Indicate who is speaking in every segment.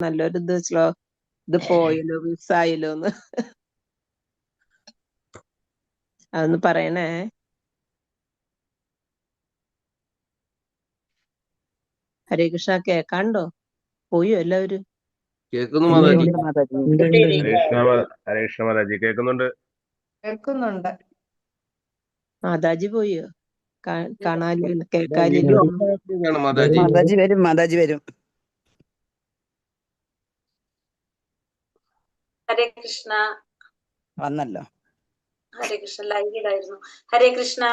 Speaker 1: നല്ലൊരു ഇത് പോയല്ലോ, മിസ്സായല്ലോന്ന്. അതൊന്ന് പറയണേ. ഹരേ കൃഷ്ണ, കേക്കാണ്ടോ? പോയോ എല്ലാവരും?
Speaker 2: കേൾക്കുന്നു മാതാജി.
Speaker 3: ഹരേ കൃഷ്ണ മാതാജി, കേൾക്കുന്നുണ്ട്.
Speaker 1: മാതാജി പോയോ? കാണാനില്ല, കേക്കാനില്ല.
Speaker 2: മാതാജി വരും.
Speaker 4: ഹരേ കൃഷ്ണ.
Speaker 2: വന്നല്ലോ.
Speaker 4: ഹരേ കൃഷ്ണ, ലൈവിലായിരുന്നു. ഹരേ കൃഷ്ണ.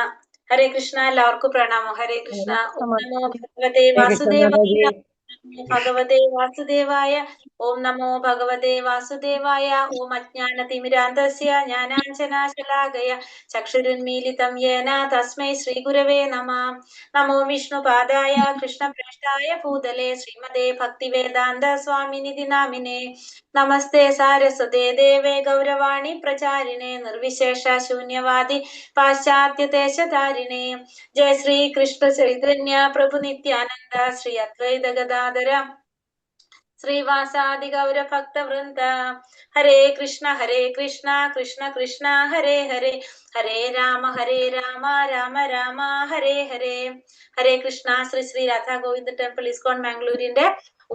Speaker 4: ഹരേ കൃഷ്ണ, എല്ലാവർക്കും പ്രണാമം. ഹരേ കൃഷ്ണ. ഓം നമോ ഭഗവതേ വാസുദേവായ. ഭഗവതേ വാസുദേവായ. ഓം നമോ ഭഗവതേ വാസുദേവായ. ഓം അജ്ഞാനതിമിരാന്തസ്യ ജ്ഞാനാഞ്ജനാശലാകയ ചക്ഷുരുന്മീലിതം യേന തസ്മൈ ശ്രീഗുരവേ നമഃ. നമോ വിഷ്ണുപാദായ കൃഷ്ണപ്രേഷ്ഠായ ഭൂതലേ ശ്രീമതേ ഭക്തിവേദാന്ത സ്വാമിനിധി നാമിനേ. നമസ്തേ സാരസ്വതേ ദേവേ ഗൗരവാണി പ്രചാരിണേ നിർവിശേഷ ശൂന്യവാദി പാശ്ചാത്യദേശധാരിണേ. ജയ ശ്രീ കൃഷ്ണ ചൈതന്യ പ്രഭു നിത്യാനന്ദ ശ്രീ അദ്വൈത ഗദാധര ശ്രീവാസാദി ഗൗര ഭക്തവൃന്ദ. ഹരേ കൃഷ്ണ കൃഷ്ണ കൃഷ്ണ ഹരേ ഹരേ, ഹരേ രാമ രാമ രാമ ഹരേ ഹരേ. ഹരേ കൃഷ്ണ. ശ്രീ ശ്രീ രാധാ ഗോവിന്ദ ടെമ്പിൾ ഇസ്കോൺ മാംഗ്ലൂരിന്റെ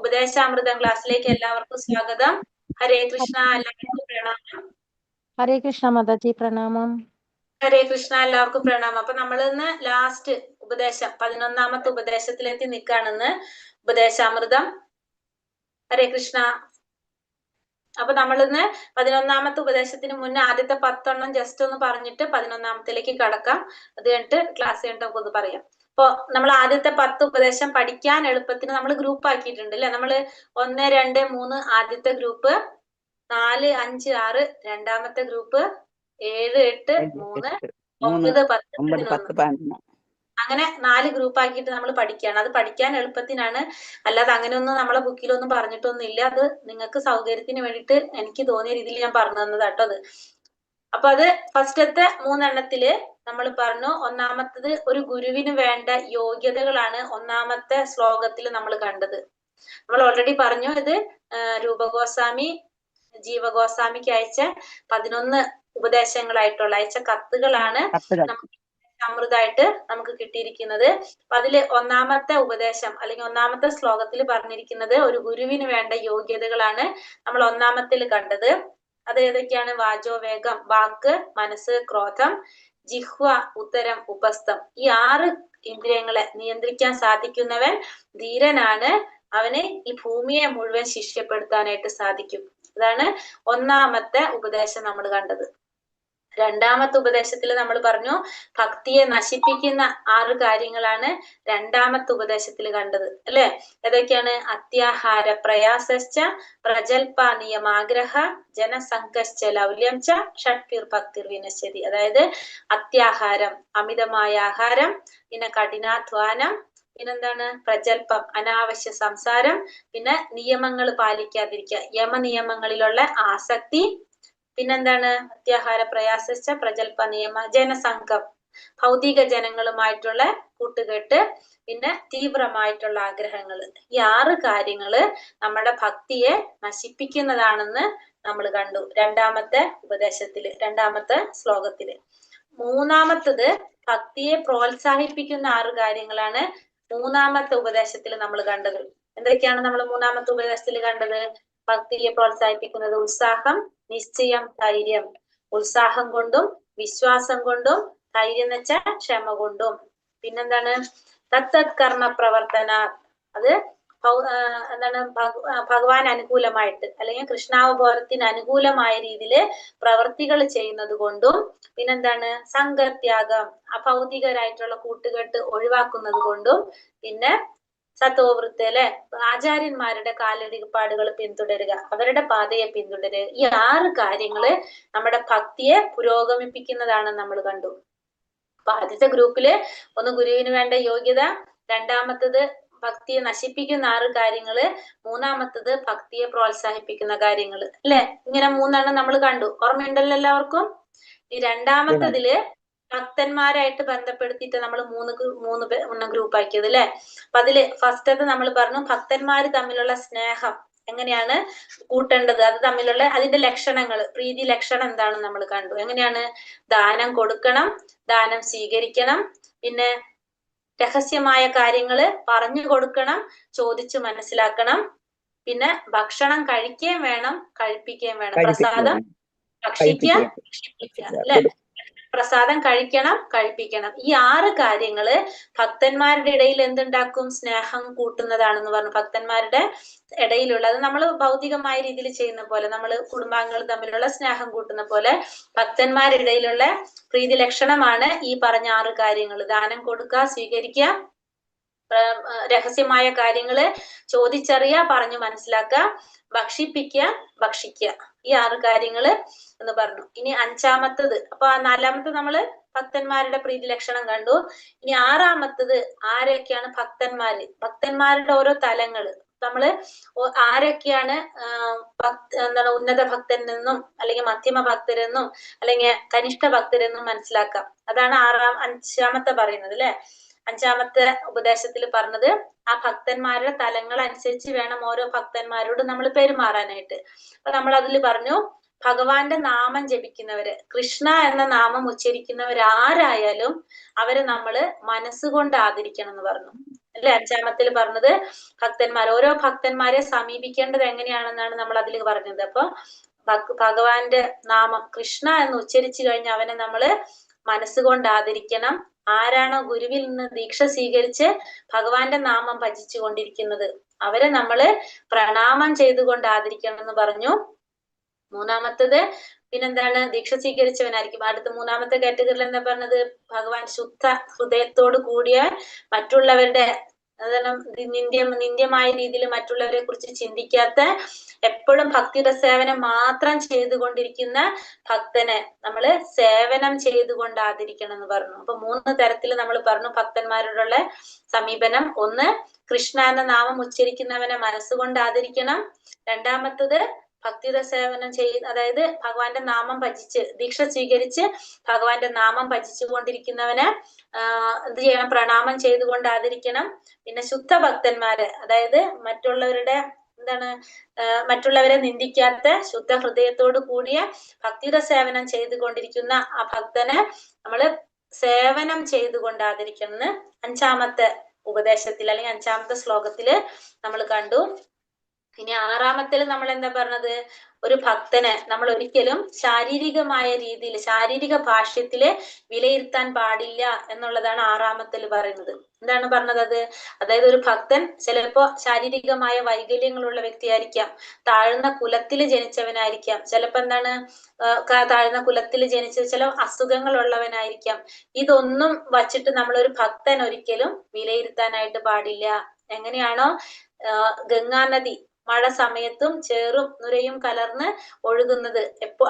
Speaker 4: ഉപദേശാമൃതം ക്ലാസ്സിലേക്ക് എല്ലാവർക്കും സ്വാഗതം. ഹരേ കൃഷ്ണ, എല്ലാവർക്കും പ്രണാമം.
Speaker 5: ഹരേ കൃഷ്ണ മാതാജി, പ്രണാമം.
Speaker 4: ഹരേ കൃഷ്ണ, എല്ലാവർക്കും പ്രണാമം. അപ്പൊ നമ്മളിന്ന് ലാസ്റ്റ് ഉപദേശം 11ാമത്തെ ഉപദേശത്തിലെത്തി നിൽക്കാണെന്ന്. ഉപദേശാമൃതം. ഹരേ കൃഷ്ണ. അപ്പൊ നമ്മളിന്ന് 11ാമത്തെ ഉപദേശത്തിന് മുന്നേ ആദ്യത്തെ 10 ജസ്റ്റ് ഒന്ന് പറഞ്ഞിട്ട് 11ാമത്തിലേക്ക് കടക്കാം. അത് കഴിഞ്ഞിട്ട് ക്ലാസ് കഴിഞ്ഞിട്ട് നമുക്കൊന്ന് പറയാം. അപ്പൊ നമ്മൾ ആദ്യത്തെ 10 ഉപദേശം പഠിക്കാൻ എളുപ്പത്തിന് നമ്മൾ ഗ്രൂപ്പ് ആക്കിയിട്ടുണ്ട് അല്ലെ. നമ്മള് 1, 2, 3 ആദ്യത്തെ ഗ്രൂപ്പ്, 4, 5, 6 രണ്ടാമത്തെ ഗ്രൂപ്പ്, 7, 8, 3, 9, 10, 11 അങ്ങനെ 4 ഗ്രൂപ്പ് ആക്കിയിട്ട് നമ്മൾ പഠിക്കുകയാണ്. അത് പഠിക്കാൻ എളുപ്പത്തിനാണ്, അല്ലാതെ അങ്ങനെയൊന്നും നമ്മളെ ബുക്കിലൊന്നും പറഞ്ഞിട്ടൊന്നും ഇല്ല. അത് നിങ്ങൾക്ക് സൗകര്യത്തിന് വേണ്ടിയിട്ട് എനിക്ക് തോന്നിയ രീതിയിൽ ഞാൻ പറഞ്ഞു തന്നതാട്ടോ അത്. അപ്പൊ അത് ഫസ്റ്റത്തെ 3 എണ്ണത്തില് നമ്മൾ പറഞ്ഞു. ഒന്നാമത്തത് ഒരു ഗുരുവിന് വേണ്ട യോഗ്യതകളാണ് ഒന്നാമത്തെ ശ്ലോകത്തിൽ നമ്മൾ കണ്ടത്. നമ്മൾ ഓൾറെഡി പറഞ്ഞു, ഇത് രൂപഗോസ്വാമി ജീവഗോസ്വാമിക്ക് അയച്ച 11 ഉപദേശങ്ങളായിട്ടുള്ള അയച്ച കത്തുകളാണ് അമൃതായിട്ട് നമുക്ക് കിട്ടിയിരിക്കുന്നത്. അപ്പൊ അതില് ഒന്നാമത്തെ ഉപദേശം അല്ലെങ്കിൽ ഒന്നാമത്തെ ശ്ലോകത്തിൽ പറഞ്ഞിരിക്കുന്നത് ഒരു ഗുരുവിന് വേണ്ട യോഗ്യതകളാണ് നമ്മൾ ഒന്നാമത്തിൽ കണ്ടത്. അത് ഏതൊക്കെയാണ്? വാചോ വേഗം, വാക്ക്, മനസ്സ്, ക്രോധം, ജിഹ്വ, ഉത്തരം, ഉപസ്ഥം. ഈ 6 ഇന്ദ്രിയങ്ങളെ നിയന്ത്രിക്കാൻ സാധിക്കുന്നവൻ ധീരനാണ്. അവന് ഈ ഭൂമിയെ മുഴുവൻ ശിഷ്യപ്പെടുത്താനായിട്ട് സാധിക്കും. അതാണ് ഒന്നാമത്തെ ഉപദേശം നമ്മൾ കണ്ടത്. രണ്ടാമത്തെ ഉപദേശത്തിൽ നമ്മൾ പറഞ്ഞു ഭക്തിയെ നശിപ്പിക്കുന്ന 6 കാര്യങ്ങളാണ് രണ്ടാമത്തെ ഉപദേശത്തിൽ കണ്ടത് അല്ലെ. ഏതൊക്കെയാണ്? അത്യാഹാര പ്രയാസശ്ച, പ്രജൽപ നിയമാഗ്രഹ, ജനസംഘശ്ച ലൗല്യം ച, ഷഡ്ഭിർ ഭക്തിർ വിനശ്യതി. അതായത് അത്യാഹാരം, അമിതമായ ആഹാരം, പിന്നെ കഠിനാധ്വാനം, പിന്നെന്താണ്? പ്രജൽപ്പം, അനാവശ്യ സംസാരം, പിന്നെ നിയമങ്ങൾ പാലിക്കാതിരിക്കുക, യമനിയമങ്ങളിലുള്ള ആസക്തി, പിന്നെന്താണ്? അത്യാഹാര പ്രയാസശ്ച, പ്രജൽപ നിയമ, ജനസംഘം, ഭൗതിക ജനങ്ങളുമായിട്ടുള്ള കൂട്ടുകെട്ട്, പിന്നെ തീവ്രമായിട്ടുള്ള ആഗ്രഹങ്ങൾ. ഈ 6 കാര്യങ്ങള് നമ്മുടെ ഭക്തിയെ നശിപ്പിക്കുന്നതാണെന്ന് നമ്മൾ കണ്ടു രണ്ടാമത്തെ ഉപദേശത്തില്, രണ്ടാമത്തെ ശ്ലോകത്തില്. മൂന്നാമത്തത് ഭക്തിയെ പ്രോത്സാഹിപ്പിക്കുന്ന 6 കാര്യങ്ങളാണ് മൂന്നാമത്തെ ഉപദേശത്തിൽ നമ്മൾ കണ്ടത്. എന്തൊക്കെയാണ് നമ്മൾ മൂന്നാമത്തെ ഉപദേശത്തിൽ കണ്ടത്? ഭക്തിയെ പ്രോത്സാഹിപ്പിക്കുന്നത് ഉത്സാഹം, നിശ്ചയം, ധൈര്യം. ഉത്സാഹം കൊണ്ടും വിശ്വാസം കൊണ്ടും, ധൈര്യം എന്ന് വെച്ചാൽ ക്ഷമ കൊണ്ടും. പിന്നെന്താണ്? തത്തത് കർമ്മ പ്രവർത്തന, അത് എന്താണ്? ഭഗവാൻ അനുകൂലമായിട്ട് അല്ലെങ്കിൽ കൃഷ്ണാവബോധത്തിന് അനുകൂലമായ രീതിയിൽ പ്രവർത്തികൾ ചെയ്യുന്നത് കൊണ്ടും, പിന്നെന്താണ്? സംഘത്യാഗം, അഭൗതികരായിട്ടുള്ള കൂട്ടുകെട്ട് ഒഴിവാക്കുന്നത് കൊണ്ടും, പിന്നെ സത്വവൃത്തി അല്ലെ, ആചാര്യന്മാരുടെ കാലടിപ്പാടുകൾ പിന്തുടരുക, അവരുടെ പാതയെ പിന്തുടരുക. ഈ 6 കാര്യങ്ങള് നമ്മുടെ ഭക്തിയെ പുരോഗമിപ്പിക്കുന്നതാണെന്ന് നമ്മൾ കണ്ടു. അപ്പൊ ആദ്യത്തെ ഗ്രൂപ്പില് ഒന്ന് ഗുരുവിന് വേണ്ട യോഗ്യത, രണ്ടാമത്തത് ഭക്തിയെ നശിപ്പിക്കുന്ന 6 കാര്യങ്ങള്, മൂന്നാമത്തത് ഭക്തിയെ പ്രോത്സാഹിപ്പിക്കുന്ന കാര്യങ്ങള് അല്ലെ. ഇങ്ങനെ 3 നമ്മൾ കണ്ടു. ഓർമ്മയുണ്ടല്ലോ എല്ലാവർക്കും? ഈ രണ്ടാമത്തതില് ഭക്തന്മാരായിട്ട് ബന്ധപ്പെടുത്തിയിട്ട് നമ്മൾ മൂന്ന് ഗ്രൂപ്പ് ആക്കിയത് അല്ലെ. അപ്പൊ അതില് ഫസ്റ്റത്തെ നമ്മൾ പറഞ്ഞു ഭക്തന്മാര് തമ്മിലുള്ള സ്നേഹം എങ്ങനെയാണ് കൂട്ടേണ്ടത്, അത് തമ്മിലുള്ള അതിന്റെ ലക്ഷണങ്ങൾ, പ്രീതി ലക്ഷണം എന്താണെന്ന് നമ്മൾ കണ്ടു. എങ്ങനെയാണ്? ദാനം കൊടുക്കണം, ദാനം സ്വീകരിക്കണം, പിന്നെ രഹസ്യമായ കാര്യങ്ങള് പറഞ്ഞു കൊടുക്കണം, ചോദിച്ചു മനസ്സിലാക്കണം, പിന്നെ ഭക്ഷണം കഴിക്കുകയും വേണം, കഴിപ്പിക്കുകയും വേണം. പ്രസാദം ഭക്ഷിക്കുക, ഭക്ഷിപ്പിക്കുക, അല്ലെ? പ്രസാദം കഴിക്കണം, കഴിപ്പിക്കണം. ഈ 6 കാര്യങ്ങള് ഭക്തന്മാരുടെ ഇടയിൽ എന്തുണ്ടാക്കും? സ്നേഹം കൂട്ടുന്നതാണെന്ന് പറഞ്ഞു. ഭക്തന്മാരുടെ ഇടയിലുള്ള, അത് നമ്മൾ ഭൗതികമായ രീതിയിൽ ചെയ്യുന്ന പോലെ, നമ്മൾ കുടുംബാംഗങ്ങൾ തമ്മിലുള്ള സ്നേഹം കൂട്ടുന്ന പോലെ ഭക്തന്മാരുടെ ഇടയിലുള്ള പ്രീതി ലക്ഷണമാണ് ഈ പറഞ്ഞ 6 കാര്യങ്ങൾ. ദാനം കൊടുക്കുക, സ്വീകരിക്കുക, രഹസ്യമായ കാര്യങ്ങള് ചോദിച്ചറിയുക, പറഞ്ഞു മനസ്സിലാക്കുക, ഭക്ഷിപ്പിക്കുക, ഭക്ഷിക്കുക. ഈ 6 കാര്യങ്ങള് എന്ന് പറഞ്ഞു. ഇനി 5ാമത്തത്, അപ്പൊ 4ാമത്തത് നമ്മള് ഭക്തന്മാരുടെ പ്രീതി ലക്ഷണം കണ്ടു. ഇനി 6ാമത്തത് ആരൊക്കെയാണ് ഭക്തന്മാര്, ഭക്തന്മാരുടെ ഓരോ തലങ്ങള് നമ്മള് ആരൊക്കെയാണ് എന്താണ് ഉന്നത ഭക്തനെന്നും അല്ലെങ്കിൽ മധ്യമ ഭക്തരെന്നും അല്ലെങ്കിൽ കനിഷ്ഠ ഭക്തരെന്നും മനസ്സിലാക്കാം. അതാണ് 5ാമത്തെ പറയുന്നത്, അല്ലെ? 5ാമത്തെ ഉപദേശത്തിൽ പറഞ്ഞത് ആ ഭക്തന്മാരുടെ തലങ്ങൾ അനുസരിച്ച് വേണം ഓരോ ഭക്തന്മാരോട് നമ്മൾ പെരുമാറാനായിട്ട്. അപ്പൊ നമ്മൾ അതിൽ പറഞ്ഞു, ഭഗവാന്റെ നാമം ജപിക്കുന്നവര്, കൃഷ്ണ എന്ന നാമം ഉച്ചരിക്കുന്നവരാരായാലും അവരെ നമ്മള് മനസ്സുകൊണ്ട് ആദരിക്കണം എന്ന് പറഞ്ഞു, അല്ലെ? 5ാമത്തിൽ പറഞ്ഞത് ഓരോ ഭക്തന്മാരെ സമീപിക്കേണ്ടത് എങ്ങനെയാണെന്നാണ് നമ്മൾ അതിൽ പറഞ്ഞത്. അപ്പൊ ഭഗവാന്റെ നാമം കൃഷ്ണ എന്ന് ഉച്ചരിച്ചു കഴിഞ്ഞാൽ അവനെ നമ്മള് മനസ്സുകൊണ്ട് ആദരിക്കണം. ആരാണോ ഗുരുവിൽ നിന്ന് ദീക്ഷ സ്വീകരിച്ച് ഭഗവാന്റെ നാമം ഭജിച്ചു കൊണ്ടിരിക്കുന്നത് അവരെ നമ്മള് പ്രണാമം ചെയ്തുകൊണ്ട് ആദരിക്കണം എന്ന് പറഞ്ഞു. 3ാമത്തത് പിന്നെന്താണ്? ദീക്ഷ സ്വീകരിച്ചവനായിരിക്കും. അടുത്ത 3ാമത്തെ കാറ്റഗറിയിൽ എന്താ പറഞ്ഞത്? ഭഗവാൻ ശുദ്ധ ഹൃദയത്തോട് കൂടിയ, മറ്റുള്ളവരുടെ നിന്ദ്യമായ രീതിയിൽ മറ്റുള്ളവരെ കുറിച്ച് ചിന്തിക്കാത്ത, എപ്പോഴും ഭക്തിയുടെ സേവനം മാത്രം ചെയ്തുകൊണ്ടിരിക്കുന്ന ഭക്തനെ നമ്മള് സേവനം ചെയ്തുകൊണ്ട് ആദരിക്കണം എന്ന് പറഞ്ഞു. അപ്പൊ 3 തരത്തിൽ നമ്മൾ പറഞ്ഞു ഭക്തന്മാരോടുള്ള സമീപനം. 1, കൃഷ്ണ എന്ന നാമം ഉച്ചരിക്കുന്നവനെ മനസ്സുകൊണ്ട് ആദരിക്കണം. 2ാമത്തത് ഭക്തിയുടെ സേവനം ചെയ്യുന്ന, അതായത് ഭഗവാന്റെ നാമം ഭജിച്ച് ദീക്ഷ സ്വീകരിച്ച് ഭഗവാന്റെ നാമം ഭജിച്ചു കൊണ്ടിരിക്കുന്നവനെ എന്ത് ചെയ്യണം? പ്രണാമം ചെയ്തുകൊണ്ട് ആദരിക്കണം. പിന്നെ ശുദ്ധ ഭക്തന്മാര്, അതായത് മറ്റുള്ളവരെ നിന്ദിക്കാത്ത ശുദ്ധ ഹൃദയത്തോട് കൂടിയ ഭക്തിയുടെ സേവനം ചെയ്തുകൊണ്ടിരിക്കുന്ന ആ ഭക്തനെ നമ്മള് സേവനം ചെയ്തുകൊണ്ട് ആദരിക്കണം എന്ന് 5ാമത്തെ ഉപദേശത്തിൽ അല്ലെങ്കിൽ 5ാമത്തെ ശ്ലോകത്തില് നമ്മൾ കണ്ടു. ഇനി 6ാമത്തിൽ നമ്മൾ എന്താ പറഞ്ഞത്? ഒരു ഭക്തനെ നമ്മൾ ഒരിക്കലും ശാരീരികമായ രീതിയിൽ, ശാരീരിക ഭാഷ്യത്തില് വിലയിരുത്താൻ പാടില്ല എന്നുള്ളതാണ് 6ാമത്തിൽ പറയുന്നത്. എന്താണ് പറഞ്ഞത്? അതായത് ഒരു ഭക്തൻ ചിലപ്പോ ശാരീരികമായ വൈകല്യങ്ങളുള്ള വ്യക്തിയായിരിക്കാം, താഴ്ന്ന കുലത്തിൽ ജനിച്ചവനായിരിക്കാം, ചിലപ്പോ എന്താണ് താഴ്ന്ന കുലത്തിൽ ജനിച്ച ചില അസുഖങ്ങൾ ഉള്ളവനായിരിക്കാം. ഇതൊന്നും വച്ചിട്ട് നമ്മളൊരു ഭക്തൻ ഒരിക്കലും വിലയിരുത്താനായിട്ട് പാടില്ല. എങ്ങനെയാണോ ഗംഗാനദി മഴ സമയത്തും ചേറും നുരയും കലർന്ന് ഒഴുകുന്നത്,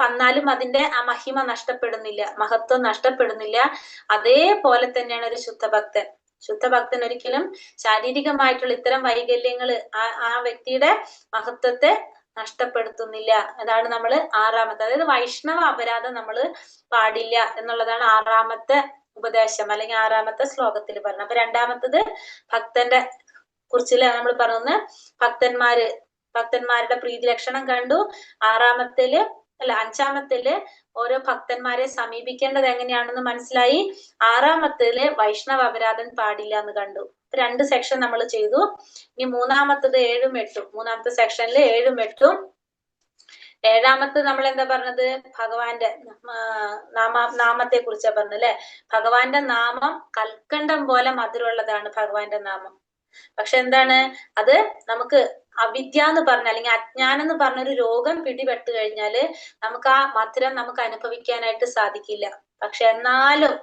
Speaker 4: എന്നാലും അതിന്റെ ആ മഹിമ നഷ്ടപ്പെടുന്നില്ല, മഹത്വം നഷ്ടപ്പെടുന്നില്ല. അതേപോലെ തന്നെയാണ് ഒരു ശുദ്ധഭക്തൻ. ശുദ്ധഭക്തൻ ഒരിക്കലും ശാരീരികമായിട്ടുള്ള ഇത്തരം വൈകല്യങ്ങള് ആ വ്യക്തിയുടെ മഹത്വത്തെ നഷ്ടപ്പെടുത്തുന്നില്ല. അതാണ് നമ്മൾ 6ാമത്തെ, അതായത് വൈഷ്ണവ അപരാധം നമ്മള് പാടില്ല എന്നുള്ളതാണ് 6ാമത്തെ ഉപദേശം അല്ലെങ്കിൽ 6ാമത്തെ ശ്ലോകത്തിൽ പറഞ്ഞത്. അപ്പൊ 2ാമത്തത് ഭക്തന്റെ കുറിച്ച് നമ്മൾ പറഞ്ഞു, ഭക്തന്മാരുടെ പ്രീതി ലക്ഷണം കണ്ടു. 5ാമത്തില് ഓരോ ഭക്തന്മാരെ സമീപിക്കേണ്ടത് എങ്ങനെയാണെന്ന് മനസ്സിലായി. 6ാമത്തില് വൈഷ്ണവ അപരാധം പാടില്ല എന്ന് കണ്ടു. 2 സെക്ഷൻ നമ്മൾ ചെയ്തു. ഇനി 3ാമത്തത് 7ഉം 8ഉം. 3ാമത്തെ സെക്ഷനിൽ 7ഉം 8ഉം. 7ാമത്തത് നമ്മൾ എന്താ പറഞ്ഞത്? ഭഗവാന്റെ നാമത്തെ കുറിച്ചാ പറഞ്ഞത്, അല്ലെ? ഭഗവാന്റെ നാമം കൽക്കണ്ടം പോലെ മധുരമുള്ളതാണ് ഭഗവാന്റെ നാമം. പക്ഷെ എന്താണ് അത്? നമുക്ക് അവിദ്യ എന്ന് പറഞ്ഞ അല്ലെങ്കിൽ അജ്ഞാനം എന്ന് പറഞ്ഞൊരു രോഗം പിടിപെട്ട് കഴിഞ്ഞാല് നമുക്ക് ആ മധുരം നമുക്ക് അനുഭവിക്കാനായിട്ട് സാധിക്കില്ല. പക്ഷെ എന്നാലും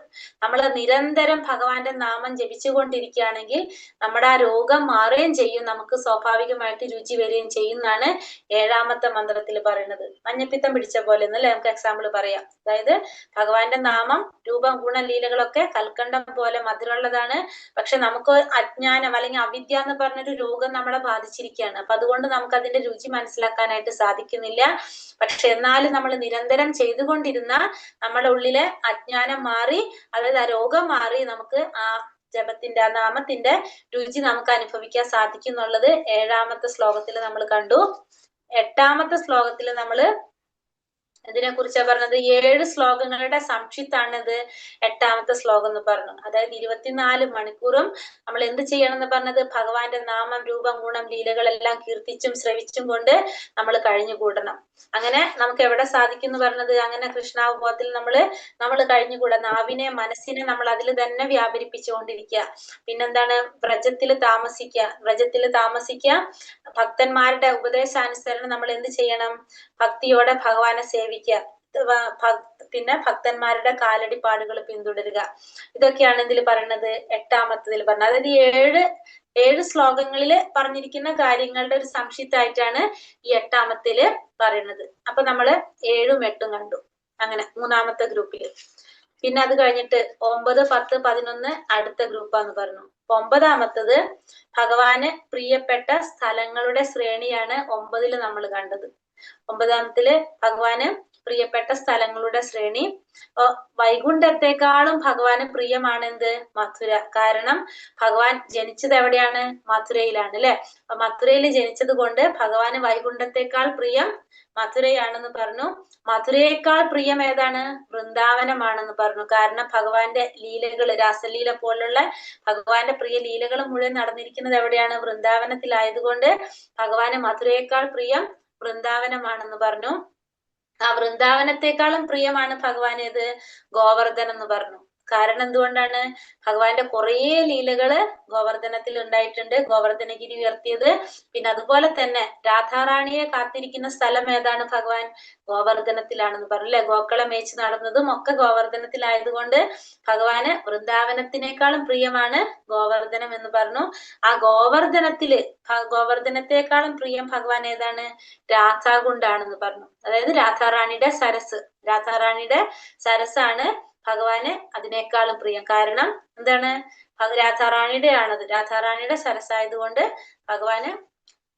Speaker 4: നമ്മൾ നിരന്തരം ഭഗവാന്റെ നാമം ജപിച്ചുകൊണ്ടിരിക്കുകയാണെങ്കിൽ നമ്മുടെ ആ രോഗം മാറുകയും ചെയ്യും, നമുക്ക് സ്വാഭാവികമായിട്ട് രുചി വരികയും ചെയ്യുന്നതാണ് 7ാമത്തെ മന്ത്രത്തിൽ പറയുന്നത്. മഞ്ഞപ്പിത്തം പിടിച്ച പോലെ എന്നല്ലേ നമുക്ക് എക്സാമ്പിൾ പറയാം. അതായത് ഭഗവാന്റെ നാമം രൂപം ഗുണം ലീലകളൊക്കെ കൽക്കണ്ടം പോലെ മധുരമുള്ളതാണ്. പക്ഷെ നമുക്ക് അജ്ഞാനം അല്ലെങ്കിൽ അവിദ്യ എന്ന് പറഞ്ഞൊരു രോഗം നമ്മളെ ബാധിച്ചിരിക്കുകയാണ്. അപ്പൊ അതുകൊണ്ട് നമുക്ക് അതിന്റെ രുചി മനസ്സിലാക്കാനായിട്ട് സാധിക്കുന്നില്ല. പക്ഷെ എന്നാലും നമ്മൾ നിരന്തരം ചെയ്തുകൊണ്ടിരുന്ന നമ്മുടെ ഉള്ളിലെ അജ്ഞാനം മാറി, അതായത് ആ രോഗം മാറി നമുക്ക് ആ ജപത്തിന്റെ ആ നാമത്തിന്റെ രുചി നമുക്ക് അനുഭവിക്കാൻ സാധിക്കും എന്നുള്ളത് 7ാമത്തെ ശ്ലോകത്തിൽ നമ്മൾ കണ്ടു. 8ാമത്തെ ശ്ലോകത്തിൽ നമ്മള് ഇതിനെ കുറിച്ചാ പറഞ്ഞത്. 7 ശ്ലോകങ്ങളുടെ സംക്ഷിപ്താണിത് 8ാമത്തെ ശ്ലോകം എന്ന് പറഞ്ഞു. അതായത് 24 മണിക്കൂറും നമ്മൾ എന്ത് ചെയ്യണം എന്ന് പറഞ്ഞത്? ഭഗവാന്റെ നാമം, രൂപം, ഗുണം, ലീലകളെല്ലാം കീർത്തിച്ചും ശ്രവിച്ചും കൊണ്ട് നമ്മൾ കഴിഞ്ഞുകൂടണം. അങ്ങനെ നമുക്ക് എവിടെ സാധിക്കും എന്ന് പറഞ്ഞത്? അങ്ങനെ കൃഷ്ണാവബോധത്തിൽ നമ്മൾ കഴിഞ്ഞുകൂടാ. നാവിനെ, മനസ്സിനെ നമ്മൾ അതിൽ തന്നെ വ്യാപരിപ്പിച്ചുകൊണ്ടിരിക്കുക. പിന്നെന്താണ്? വ്രജത്തിൽ താമസിക്കുക. ഭക്തന്മാരുടെ ഉപദേശാനുസരണം നമ്മൾ എന്ത് ചെയ്യണം? ഭക്തിയോടെ ഭഗവാനെ സേവിക്കുക. പിന്നെ ഭക്തന്മാരുടെ കാലടിപ്പാടുകൾ പിന്തുടരുക. ഇതൊക്കെയാണ് ഇതിൽ പറയുന്നത്. 8ാമത്തതിൽ പറഞ്ഞത്. അതായത് 7 ശ്ലോകങ്ങളില് പറഞ്ഞിരിക്കുന്ന കാര്യങ്ങളുടെ ഒരു സംക്ഷിപ്തമായിട്ടാണ് ഈ 8ാമത്തില് പറയുന്നത്. അപ്പൊ നമ്മള് 7ഉം 8ഉം കണ്ടു. അങ്ങനെ 3ാമത്തെ ഗ്രൂപ്പില്. പിന്നെ അത് കഴിഞ്ഞിട്ട് 9, 10, 11 അടുത്ത ഗ്രൂപ്പാന്ന് പറഞ്ഞു. 9ാമത്തത് ഭഗവാന് പ്രിയപ്പെട്ട സ്ഥലങ്ങളുടെ ശ്രേണിയാണ് 9ല് നമ്മൾ കണ്ടത്. 9ാമത്തില് ഭഗവാന് പ്രിയപ്പെട്ട സ്ഥലങ്ങളുടെ ശ്രേണി. വൈകുണ്ഠത്തെക്കാളും ഭഗവാന് പ്രിയമാണ് എന്ത്? മഥുര. കാരണം ഭഗവാൻ ജനിച്ചത് എവിടെയാണ്? മഥുരയിലാണ് അല്ലെ. അപ്പൊ മഥുരയിൽ ജനിച്ചത് കൊണ്ട് ഭഗവാന് വൈകുണ്ഠത്തെക്കാൾ പ്രിയം മഥുരയാണെന്ന് പറഞ്ഞു. മഥുരയേക്കാൾ പ്രിയം ഏതാണ്? വൃന്ദാവനമാണെന്ന് പറഞ്ഞു. കാരണം ഭഗവാന്റെ ലീലകൾ, രാസലീല പോലുള്ള ഭഗവാന്റെ പ്രിയ ലീലകൾ മുഴുവൻ നടന്നിരിക്കുന്നത് എവിടെയാണ്? വൃന്ദാവനത്തിലായതുകൊണ്ട് ഭഗവാന് മഥുരയേക്കാൾ പ്രിയം വൃന്ദാവനമാണെന്ന് പറഞ്ഞു. ആ വൃന്ദാവനത്തെക്കാളും പ്രിയമാണ് ഭഗവാൻ ഏത്? ഗോവർദ്ധൻ എന്ന് പറഞ്ഞു. കാരണം എന്തുകൊണ്ടാണ്? ഭഗവാന്റെ കുറേ ലീലകള് ഗോവർദ്ധനത്തിൽ ഉണ്ടായിട്ടുണ്ട്. ഗോവർദ്ധനഗിരി ഉയർത്തിയത്. പിന്നെ അതുപോലെ തന്നെ രാധാറാണിയെ കാത്തിരിക്കുന്ന സ്ഥലം ഏതാണ്? ഭഗവാൻ ഗോവർദ്ധനത്തിലാണെന്ന് പറഞ്ഞു അല്ലെ. ഗോക്കളെ മേച്ച് നടന്നതും ഒക്കെ ഗോവർദ്ധനത്തിലായതുകൊണ്ട് ഭഗവാന് വൃന്ദാവനത്തിനേക്കാളും പ്രിയമാണ് ഗോവർദ്ധനം എന്ന് പറഞ്ഞു. ആ ഗോവർദ്ധനത്തെക്കാളും പ്രിയം ഭഗവാൻ ഏതാണ്? രാധാകുണ്ടാണെന്ന് പറഞ്ഞു. അതായത് രാധാറാണിയുടെ സരസാണ് ഭഗവാന് അതിനേക്കാളും പ്രിയം. കാരണം എന്താണ്? രാധാറാണിയുടെ ആണത്. രാധാറാണിയുടെ സരസായതുകൊണ്ട് ഭഗവാന്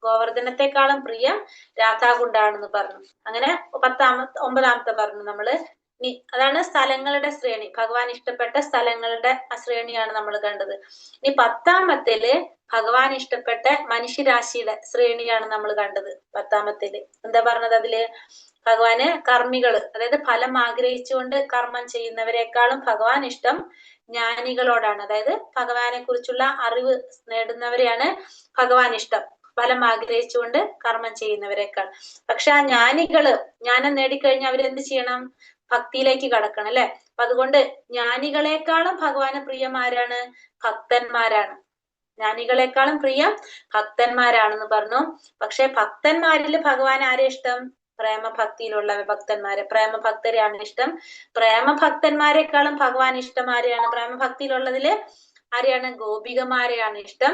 Speaker 4: ഗോവർദ്ധനത്തെക്കാളും പ്രിയം രാധാകുണ്ടാണെന്ന് പറഞ്ഞു. അങ്ങനെ 9ാമത്തെ പറഞ്ഞു നമ്മള്. അതാണ് സ്ഥലങ്ങളുടെ ശ്രേണി. ഭഗവാൻ ഇഷ്ടപ്പെട്ട സ്ഥലങ്ങളുടെ ശ്രേണിയാണ് നമ്മൾ കണ്ടത്. ഇനി 10ാമത്തില് ഭഗവാൻ ഇഷ്ടപ്പെട്ട മനുഷ്യരാശിയുടെ ശ്രേണിയാണ് നമ്മൾ കണ്ടത്. 10ാമത്തില് എന്താ പറഞ്ഞത്? അതില് ഭഗവാന് കർമ്മികള്, അതായത് ഫലം ആഗ്രഹിച്ചുകൊണ്ട് കർമ്മം ചെയ്യുന്നവരെക്കാളും ഭഗവാൻ ഇഷ്ടം ജ്ഞാനികളോടാണ്. അതായത് ഭഗവാനെ കുറിച്ചുള്ള അറിവ് നേടുന്നവരെയാണ് ഭഗവാൻ ഇഷ്ടം, ഫലം ആഗ്രഹിച്ചുകൊണ്ട് കർമ്മം ചെയ്യുന്നവരെക്കാൾ. പക്ഷെ ആ ജ്ഞാനം നേടിക്കഴിഞ്ഞാൽ അവരെന്ത് ചെയ്യണം? ഭക്തിയിലേക്ക് കടക്കണം അല്ലെ. അപ്പൊ അതുകൊണ്ട് ജ്ഞാനികളെക്കാളും ഭഗവാന് പ്രിയമാരാണ്? ഭക്തന്മാരാണ്. ജ്ഞാനികളെക്കാളും പ്രിയം ഭക്തന്മാരാണെന്ന് പറഞ്ഞു. പക്ഷെ ഭക്തന്മാരിൽ ഭഗവാൻ ആരെ ഇഷ്ടം? പ്രേമഭക്തിയിലുള്ള പ്രേമഭക്തരെയാണ് ഇഷ്ടം. പ്രേമഭക്തന്മാരെക്കാളും ഭഗവാൻ ഇഷ്ടം ആരെയാണ്? പ്രേമഭക്തിയിലുള്ളതില് ആരെയാണ്? ഗോപികമാരെയാണ് ഇഷ്ടം.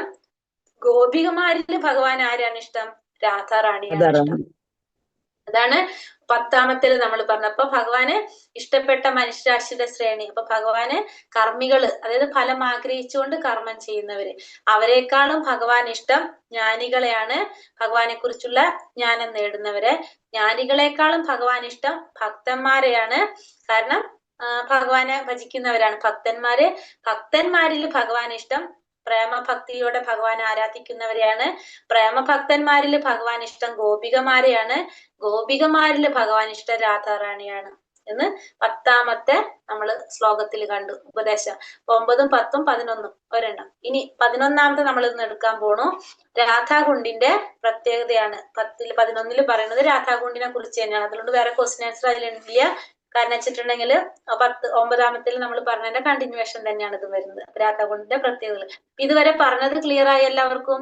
Speaker 4: ഗോപികമാരിൽ ഭഗവാൻ ആരാണ് ഇഷ്ടം? രാധാറാണിയാണ് ഇഷ്ടം. അതാണ് 10ാമത്തിൽ നമ്മൾ പറഞ്ഞപ്പോ ഭഗവാന് ഇഷ്ടപ്പെട്ട മനുഷ്യരാശിയുടെ ശ്രേണി. അപ്പൊ ഭഗവാന് കർമ്മികള്, അതായത് ഫലം ആഗ്രഹിച്ചുകൊണ്ട് കർമ്മം ചെയ്യുന്നവര്, അവരെക്കാളും ഭഗവാൻ ഇഷ്ടം ജ്ഞാനികളെയാണ്. ഭഗവാനെ കുറിച്ചുള്ള ജ്ഞാനം നേടുന്നവരെ. ജ്ഞാനികളെക്കാളും ഭഗവാൻ ഇഷ്ടം ഭക്തന്മാരെയാണ്. കാരണം ഭഗവാനെ ഭജിക്കുന്നവരാണ് ഭക്തന്മാരിൽ ഭഗവാൻ ഇഷ്ടം പ്രേമഭക്തിയോടെ ഭഗവാൻ ആരാധിക്കുന്നവരെയാണ്. പ്രേമഭക്തന്മാരിൽ ഭഗവാൻ ഇഷ്ടം ഗോപികമാരെയാണ്. ഗോപികമാരിൽ ഭഗവാൻ ഇഷ്ടം രാധാറാണിയാണ് എന്ന് 10ാമത്തെ നമ്മള് ശ്ലോകത്തിൽ കണ്ടു ഉപദേശം. 9, 10, 11 ഒരെണ്ണം. ഇനി 11ാമത്തെ നമ്മൾ ഇന്ന് എടുക്കാൻ പോണു. രാധാകുണ്ടിന്റെ പ്രത്യേകതയാണ് 11ൽ പറയുന്നത്. രാധാകുണ്ടിനെ കുറിച്ച് തന്നെയാണ്. അതുകൊണ്ട് വേറെ ക്വസ്റ്റ്യൻ ആൻസർ അതിലില്ല. കാരണം വെച്ചിട്ടുണ്ടെങ്കിൽ 9ാമത്തിൽ നമ്മൾ പറഞ്ഞതിന്റെ കണ്ടിന്യൂവേഷൻ തന്നെയാണ് ഇത് വരുന്നത്. രാധാകുണ്ടിന്റെ പ്രത്യേകതകൾ ഇതുവരെ പറഞ്ഞത് ക്ലിയർ ആയി? എല്ലാവർക്കും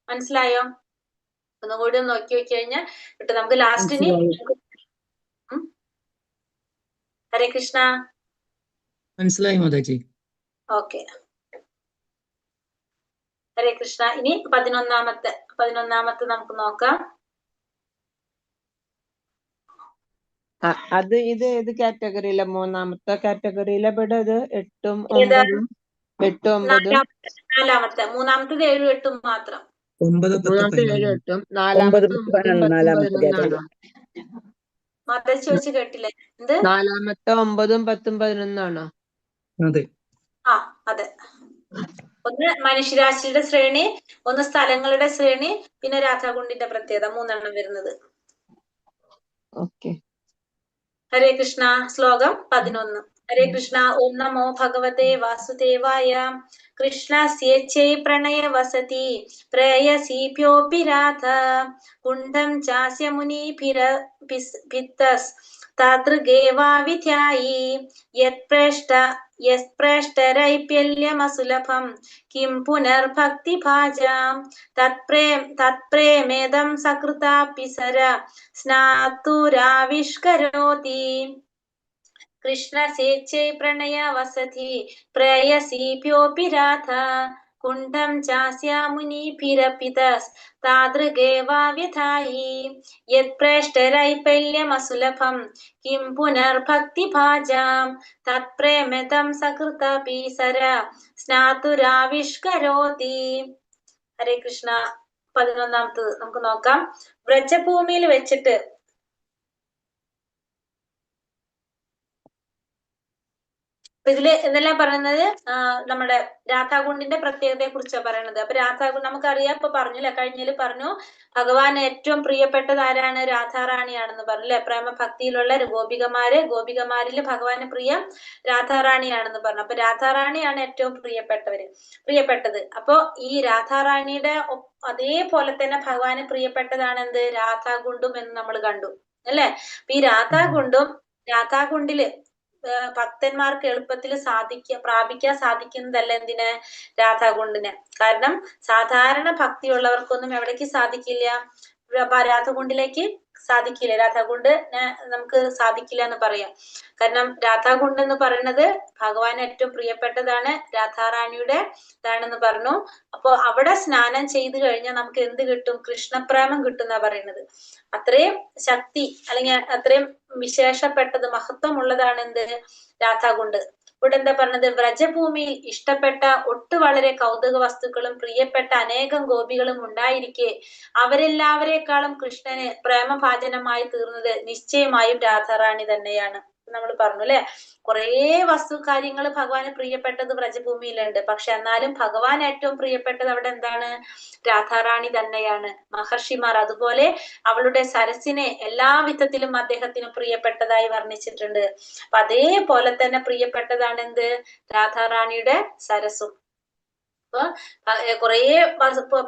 Speaker 4: മനസ്സിലായോ? ഒന്നുകൂടി ഒന്ന് നോക്കി കഴിഞ്ഞാൽ കിട്ടും നമുക്ക്. ലാസ്റ്റിന് ഹരേ കൃഷ്ണ.
Speaker 3: മനസ്സിലായി മാതാജി.
Speaker 4: ഓക്കെ, ഹരേ കൃഷ്ണ. ഇനി 11ാമത്തെ നമുക്ക് നോക്കാം.
Speaker 1: അത് ഇത് ഏത് കാറ്റഗറിയില? 3ാമത്തെ കാറ്റഗറിയിലെ പെടത്? 8ഉം 9ഉം
Speaker 4: 4ാമത്തെ. 3ാമത്തേത് 7ഉം 8ഉം മാത്രം.
Speaker 3: 9, 10,
Speaker 1: 7, 8, 4ാമത്തെ 9, 10, 11
Speaker 4: മാതാജി ചോദിച്ചു കേട്ടില്ലേ? എന്ത്?
Speaker 1: 4ാമത്തെ 9, 10, 11 ആണോ?
Speaker 3: അതെ.
Speaker 4: അതെ. ഒന്ന് മനുഷ്യരാശിയുടെ ശ്രേണി, ഒന്ന് സ്ഥലങ്ങളുടെ ശ്രേണി, പിന്നെ രാധാകുണ്ടിന്റെ പ്രത്യേകത, 3 വരുന്നത്.
Speaker 1: ഓക്കെ.
Speaker 4: ഹരേ കൃഷ്ണ. ശ്ലോകം 11. ഹരേ കൃഷ്ണ. ഓം നമോ ഭഗവതേ വാസുദേവായ. കൃഷ്ണസ്യേച്ഛൈ പ്രണയ വസതി പ്രേയസീഭ്യോऽപി രാധ കുണ്ഠം ചാസ്യ മുനിഭിരഭിത്തസ് താതൃഗേവാവിധ്യായി യത്പ്രേഷ്ടരൈപ്യല്യമസുലഭം കിം പുനർഭക്തിഭാജാം തത്പ്രേമേദം സകൃതാപി സര സ്നാതുരാവിഷ്കരോതി. കൃഷ്ണസ്യേച്ഛൈ പ്രണയ വസതി പ്രേയസീഭ്യോऽപി രാധ കുണ്ഠം ചാസ്യ മുനിഭിരപിതസ് താതൃഗേവാവ്യഥായി യത്പ്രേഷ്ടരൈപല്യമസുലഭം കിം പുനർഭക്തിഭാജാം തത്പ്രേമേദം സകൃതാപി സര സ്നാതുരാവിഷ്കരോതി. ഹരേ കൃഷ്ണ. 11 നമുക്ക് നോക്കാം. വ്രജഭൂമിയിൽ വെച്ചിട്ട് ഇതില് എന്തെല്ലാം പറയുന്നത്? നമ്മുടെ രാധാകുണ്ടിന്റെ പ്രത്യേകതയെ കുറിച്ചാണ് പറയുന്നത്. അപ്പൊ രാധാകുണ്ട് നമുക്കറിയാം, ഇപ്പൊ പറഞ്ഞില്ല, കഴിഞ്ഞതിൽ പറഞ്ഞു ഭഗവാൻ ഏറ്റവും പ്രിയപ്പെട്ടത് ആരാണ്? രാധാറാണിയാണെന്ന് പറഞ്ഞു അല്ലെ. പ്രേമഭക്തിയിലുള്ള ഗോപികമാരിൽ ഭഗവാന് പ്രിയം രാധാറാണിയാണെന്ന് പറഞ്ഞു. അപ്പൊ രാധാറാണിയാണ് ഏറ്റവും പ്രിയപ്പെട്ടത്. അപ്പൊ ഈ രാധാറാണിയുടെ അതേപോലെ തന്നെ ഭഗവാന് പ്രിയപ്പെട്ടതാണ് എന്ത്? രാധാകുണ്ടും എന്ന് നമ്മൾ കണ്ടു അല്ലെ. അപ്പൊ ഈ രാധാകുണ്ടില് ഭക്തന്മാർക്ക് എളുപ്പത്തിൽ പ്രാപിക്കാൻ സാധിക്കുന്നതല്ല എന്തിന്? രാധാകുണ്ടിന്. കാരണം സാധാരണ ഭക്തിയുള്ളവർക്കൊന്നും എവിടേക്ക് സാധിക്കില്ല? രാധാകുണ്ടിലേക്ക് സാധിക്കില്ല. രാധാകുണ്ട് നമുക്ക് സാധിക്കില്ല എന്ന് പറയാം. കാരണം രാധാകുണ്ട് എന്ന് പറയുന്നത് ഭഗവാന് ഏറ്റവും പ്രിയപ്പെട്ടതാണ്, രാധാറാണിയുടെ ഇതാണെന്ന് പറഞ്ഞു. അപ്പൊ അവിടെ സ്നാനം ചെയ്തു കഴിഞ്ഞാൽ നമുക്ക് എന്ത് കിട്ടും? കൃഷ്ണപ്രേമം കിട്ടുന്ന പറയുന്നത്. അത്രയും ശക്തി അല്ലെങ്കിൽ അത്രയും വിശേഷപ്പെട്ടത് മഹത്വമുള്ളതാണ് എന്ത്? രാധാകുണ്ട്. ഇവിടെ എന്താ പറഞ്ഞത്? വ്രജഭൂമിയിൽ ഇഷ്ടപ്പെട്ട വളരെ കൗതുക വസ്തുക്കളും പ്രിയപ്പെട്ട അനേകം ഗോപികളും ഉണ്ടായിരിക്കെ അവരെല്ലാവരെക്കാളും കൃഷ്ണന് പ്രേമഭാജനമായി തീർന്നത് നിശ്ചയമായും രാധാറാണി തന്നെയാണ്. നമ്മൾ പറഞ്ഞു അല്ലെ. കുറേ കാര്യങ്ങൾ ഭഗവാന് പ്രിയപ്പെട്ടത് വ്രജഭൂമിയിലുണ്ട്. പക്ഷെ എന്നാലും ഭഗവാൻ ഏറ്റവും പ്രിയപ്പെട്ടത് അവിടെ എന്താണ്? രാധാറാണി തന്നെയാണ്. മഹർഷിമാർ അതുപോലെ അവളുടെ സരസിനെ എല്ലാ വിധത്തിലും അദ്ദേഹത്തിന് പ്രിയപ്പെട്ടതായി വർണ്ണിച്ചിട്ടുണ്ട്. അപ്പൊ അതേപോലെ തന്നെ പ്രിയപ്പെട്ടതാണ് എന്ത്? രാധാറാണിയുടെ സരസും. അപ്പൊ കുറേ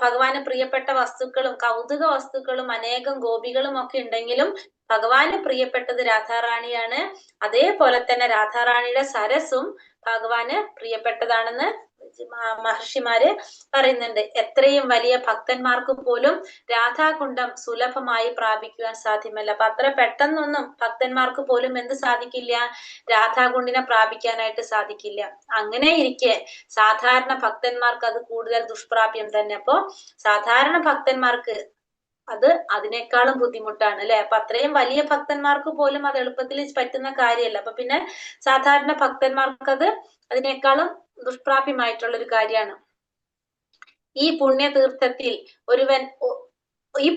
Speaker 4: ഭഗവാന് പ്രിയപ്പെട്ട വസ്തുക്കളും കൗതുക വസ്തുക്കളും അനേകം ഗോപികളും ഒക്കെ ഉണ്ടെങ്കിലും ഭഗവാന് പ്രിയപ്പെട്ടത് രാധാറാണിയാണ്. അതേപോലെ തന്നെ രാധാറാണിയുടെ സരസും ഭഗവാന് പ്രിയപ്പെട്ടതാണെന്ന് മഹർഷിമാര് പറയുന്നുണ്ട്. എത്രയും വലിയ ഭക്തന്മാർക്ക് പോലും രാധാകുണ്ഡം സുലഭമായി പ്രാപിക്കുവാൻ സാധ്യമല്ല. അപ്പൊ അത്ര പെട്ടെന്നൊന്നും ഭക്തന്മാർക്ക് പോലും എന്ത് സാധിക്കില്ല? രാധാകുണ്ടിനെ പ്രാപിക്കാനായിട്ട് സാധിക്കില്ല. അങ്ങനെ ഇരിക്കെ സാധാരണ ഭക്തന്മാർക്ക് അത് കൂടുതൽ ദുഷ്പ്രാപ്യം തന്നെ. അപ്പൊ സാധാരണ ഭക്തന്മാർക്ക് അത് അതിനേക്കാളും ബുദ്ധിമുട്ടാണ് അല്ലെ. അപ്പൊ അത്രയും വലിയ ഭക്തന്മാർക്ക് പോലും അത് എളുപ്പത്തിൽ പറ്റുന്ന കാര്യമല്ല. അപ്പൊ പിന്നെ സാധാരണ ഭക്തന്മാർക്ക് അത് അതിനേക്കാളും ദുഷ്പ്രാപ്യമായിട്ടുള്ള ഒരു കാര്യമാണ്. ഈ